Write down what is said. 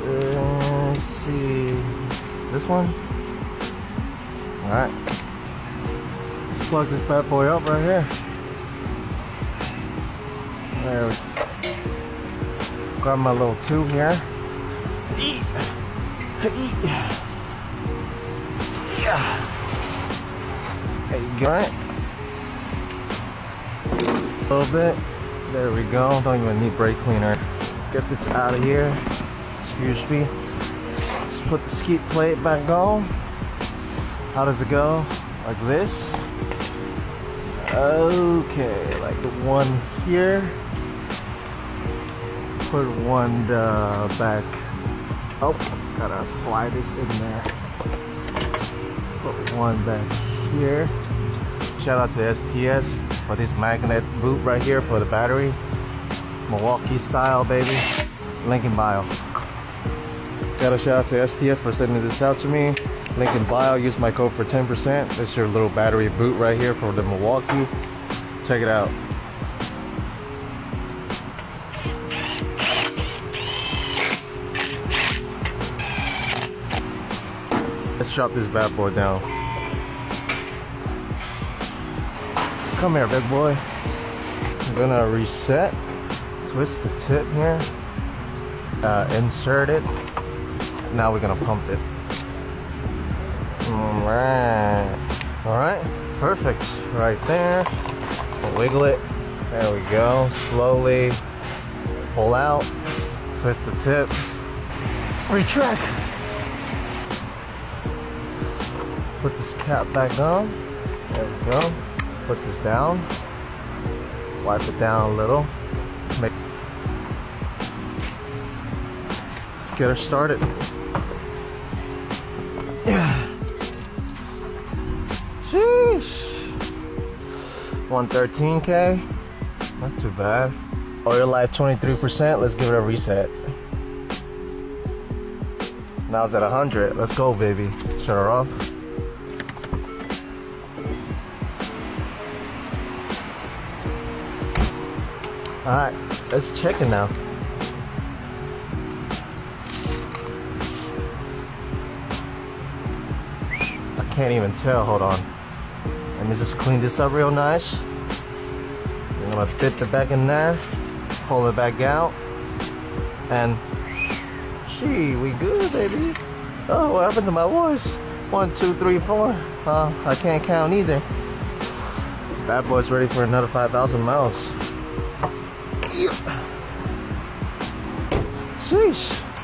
Let's see. This one? Alright. Let's plug this bad boy up right here. There we go. Grab my little tube here. Yeah. There you go. A little bit. There we go. Don't even need brake cleaner. Get this out of here. Excuse me. Just put the skeet plate back on. How does it go? Like this. Okay, like the one here. Put one back. Oh, gotta slide this in there. Put one back here. Shout out to STS for this magnet boot right here for the battery. Milwaukee style, baby. Link in bio. Gotta shout out to STS for sending this out to me. Link in bio. Use my code for 10%. This is your little battery boot right here for the Milwaukee. Check it out. Let's drop this bad boy down. Come here, big boy. I'm gonna reset. Twist the tip here. Insert it. Now we're gonna pump it. Alright, perfect. Right there. Wiggle it. There we go. Slowly pull out. Twist the tip. Retract. Put this cap back on. There we go. Put this down. Wipe it down a little. Let's get her started. Sheesh. 113K. Not too bad. Oil life 23%. Let's give it a reset. Now it's at 100. Let's go, baby. Shut her off. Alright, let's check it now. I can't even tell, hold on. Let me just clean this up real nice. I'm gonna fit it back in there, pull it back out, and we good, baby. Oh, what happened to my voice? 1, 2, 3, 4. I can't count either. Bad boy's ready for another 5,000 miles. Sheesh.